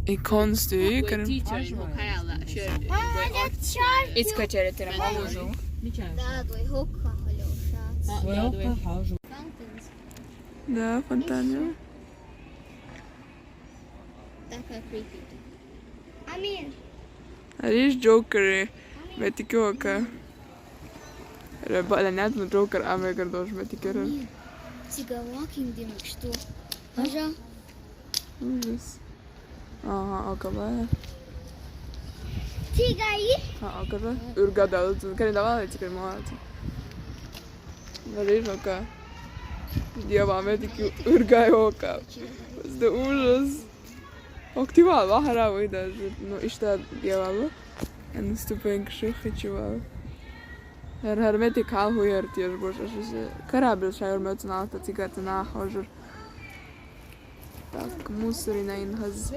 I konstigt. Itt kacserítőre malužu. Da, фонтаню. Риш Джокер, метикока. Ребята, нет, но Джокер, а мы гордош метикера. Тига walking демок что? Ажа. Ужас. Ага, около. Тига и? А, около. Ургадал, когда давали теперь молодцы. Риш ока. Djeva metiki urgaju oka. Da užas. Aktivál vaharavo i даже. No ista djevalo. En stupenk šuhačuvalo. Her metik halhujar tiež boža, že se karabil šajor meocanalta cigata náhožur. Tak musarina in has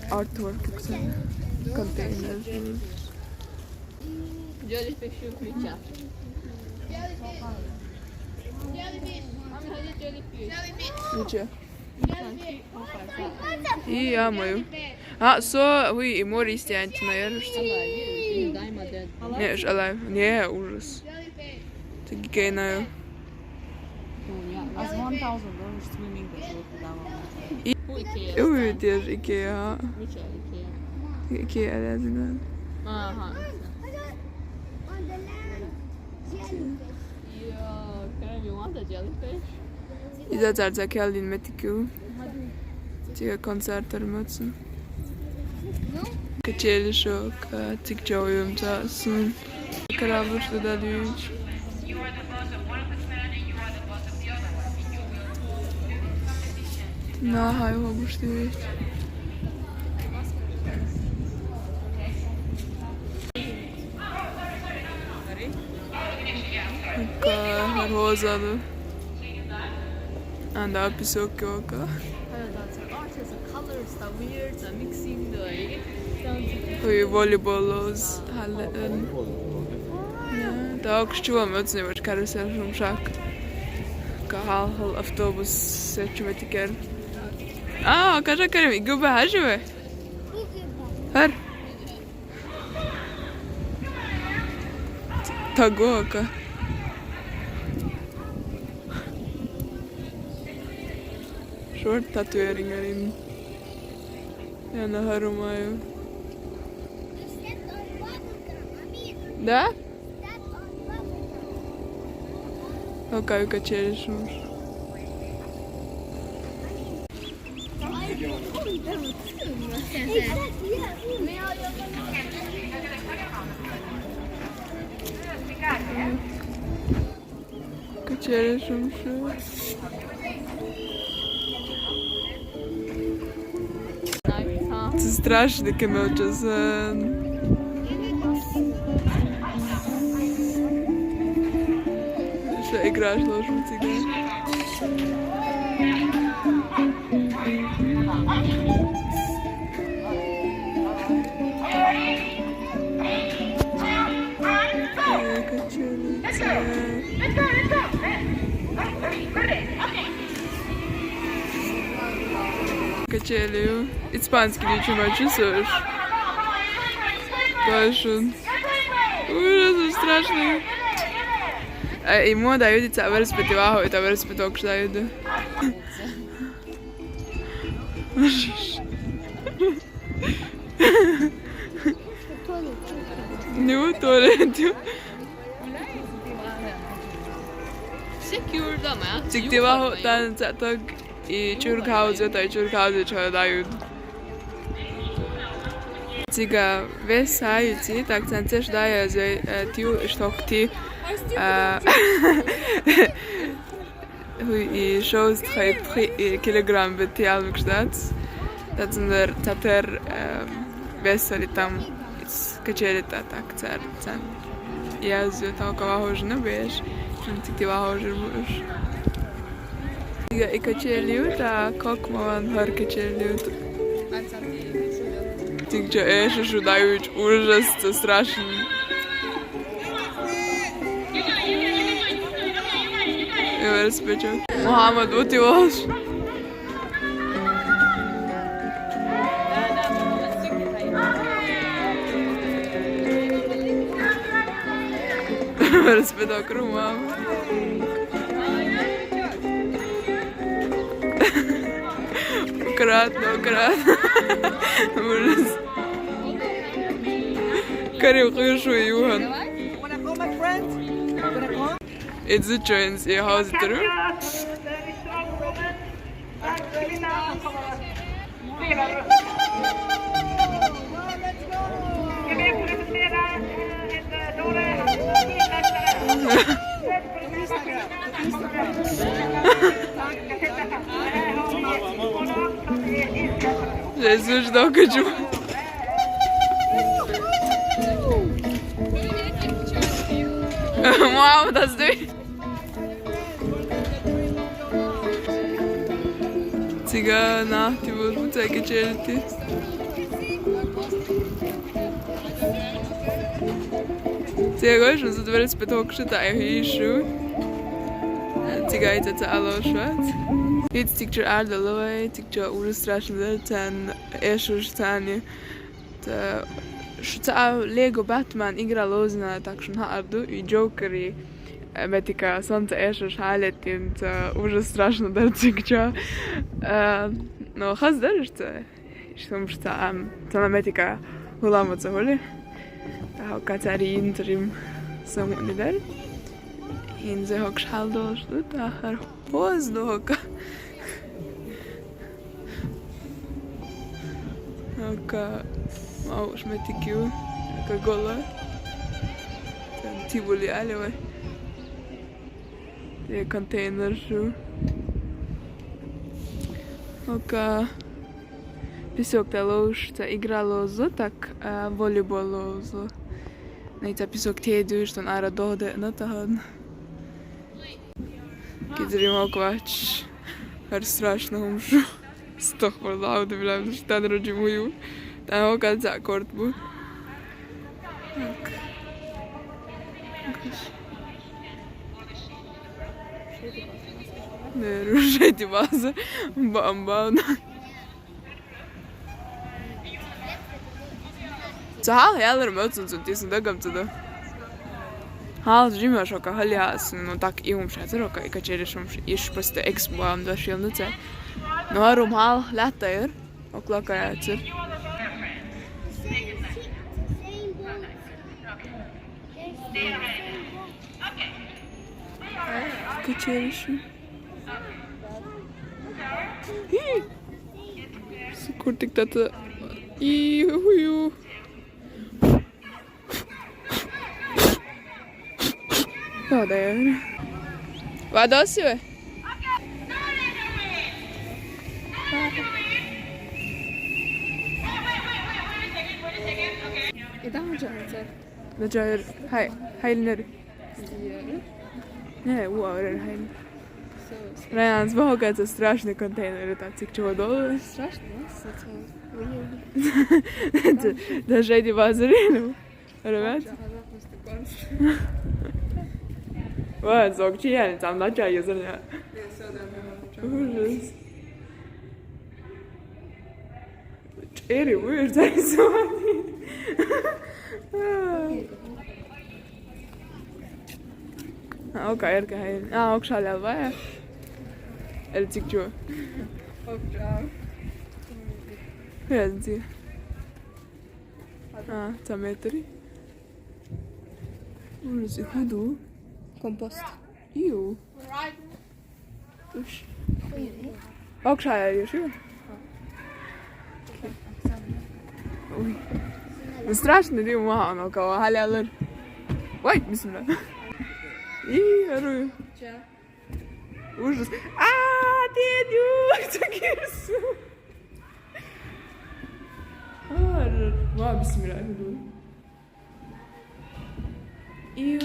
artwork container. Jellyfish creature. Jellyfish. I'm gonna jellyfish. Ничего. И я мою. А, со, вы и море стянете, наверное, что? Не, alive. Не, ужас. Ты гейнаю. As $1,000 swimming that И увидишь, Икеа. Икеа, лезган. Ага. You want a jellyfish? Ida zarza keldin metiku. Tiga koncerter mötsen. Kaceli šok, cik čaujum sun. Karabuš da ljuč. Na, haj hobuš ti već. Har hozadu. And up is okay, okay. We volleyballos hallen. Ja, da auch schon mit ne was Karussell vom Schack. Kahal Autobus seç metiker. Ah, kaça kerim göbe hajwe. Her. Tagoka. Short tatueringar in. Ena harumaju. Da? Okej, kaceriš muž. Kaceriš muž. To strašne kemelče sen. Što igraš ložu cigar? Качелю. Испанский лечимо чувствуешь? Большой. Ужас, страшно. I moda judica vrspeti vaho i ta vrspeti okšta judu. Ne u tualetu. Secure dama. Cik ti vaho tan tag i čurkauze, taj čurkauze čo daju. Ciga vesajuci, tak sam ceš daje za tiu štok ti i 6 kilogram beti alveg štac. Dat sam der tater veseli tam kačerita tak car sam jazio tako vahož ne beš. Cik ti vahožer buš. I kačelju ta kokmovan har kačelju. Cik čo ešeš dajuć užas, to strašno. Mohamed, what do you want? Разбедок румам. Аккуратно. Ужас. Карим хорошо, Юхан. It's the trains. Yeah, how's it through? Jesus, não acredito. Wow, that's doing. Cigana, tipo, não sei que gente. Cigana, não sei se vai respeitar o que está aí, show. Cigana, it's all schwarz. Jetzt tigt je aarde looi, tigt je urestrashende ten ešuštanje. Te šta Lego Batman igra lozna takšn hardu I Jokeri metika sonce ešuš haletin te urestrashno der tigt je. No has deršte. Štom šta te metika hulamo ce holi. How katari interim sam oni der. In ze hok šaldoš da har воздуха. Ока мауш метикю, ока гола. Там тибули алева. Те контейнер шу. Ока песок талош, та игра лозо, так волейбол лозо. Найта песок тедуш, тон ара доде на тахан. Giderim okvač, kar strašno umšu. Stokvarlau, da bilam šta rođim uju. Tam okad za kortbu. Ne, rušajti baza. Bamba. Så har jeg aldrig mødt sådan, det er sådan, der kom til det. Hal živio šoka halja no tak I umšacer oka I kačerišom iš proste Expo am da šilnice. No arum hal lättäjör och lakajacer. Kačerišom. Sikurtik tata Ihuju. Ja, det gör det. Vad då, Sue? Idag har jag sett. Det gör hej ner. Nej, wow, det är hej. Ryan, vad har jag страшный контейнер это тик чего долго? Страшно, это weird. Даже эти базарины. Ребят. Vad såg tjejen samla tjejer sån här. Ужас. Är det weird det är så. Okej, är det här. Ja, också alla vad är. Är det tycker du? Och ja. Hur är det? Ja, ta med det. Ужас, худу. Kompost. Jo. Usch. Och så här ju. Oj. Det страшно det мало, но кого халялер. Ой, бисмилlah. Рую. Ужас. Дедю, так ирсу. Ва, бисмилlah. Ию.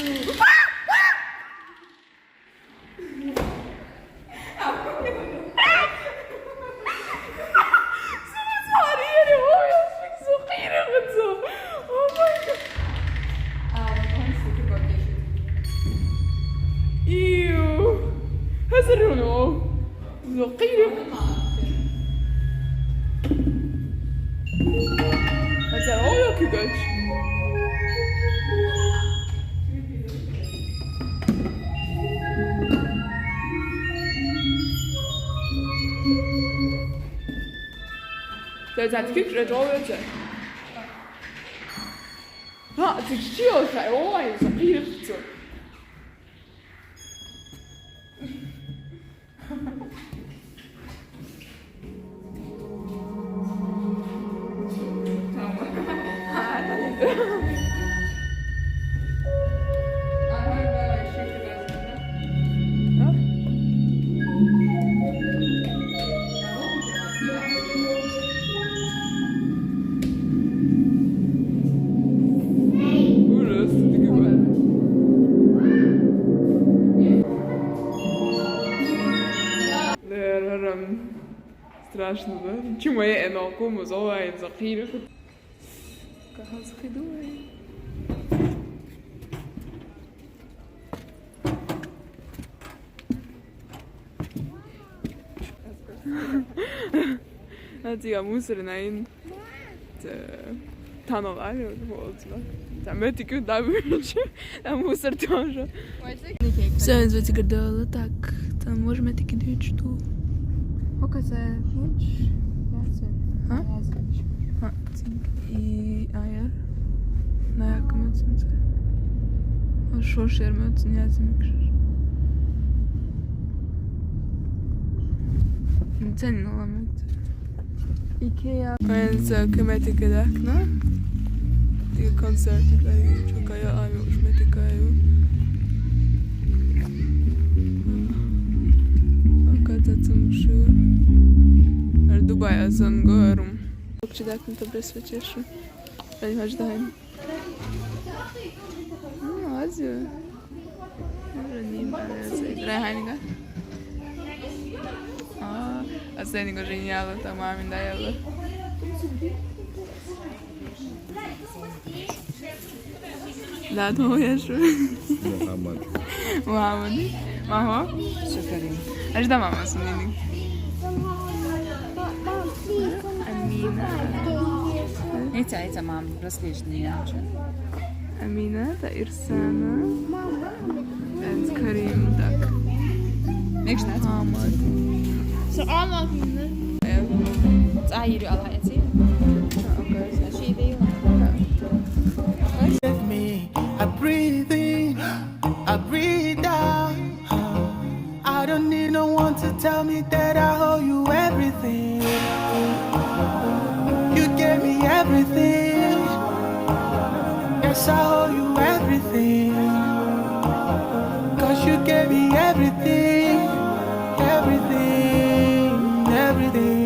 在听着周围着。啊，这就在我外头比着。Страшно, да? Чему я науку музея захиру? Как захидуй? Hadi mусор nein. Tunnel Там эти куда выше, там мусор тоже. Все, звати гадала, так, там можем эти кидать что? Okaze nincs játszani. Ha? Játszani is. Ha, I ajer. Na jaką ocenę? A szorszermy oceniacy mi krzyż. Cenno mamy. Ikea. Więc klimatykę tak, no? Takie koncerty czekają, a już my tykają. Okazać się. Dubaja son gorum. Czy tak mi to bresło cieszy? Ale masz dajem. No, Azio. Może nie ma, ale graj hajniga. A sen go genialo, ta mamin dajela. Da, to jeszcze. Muhammad. Maho? Şekerim. Aż da mama sunini. Neyse tamam. Rozliczny inaczej. Amina, ta Irsana. Więc Karim, tak. Jak się nazywa? Muhammad. So allemaal vrienden. Zahiri Allah'eti. Şey değil. With me, I breathe in, I breathe out. I don't need no one to tell me that I owe you everything. You gave me everything. Yes, I owe you everything. 'Cause you gave me everything, everything, everything.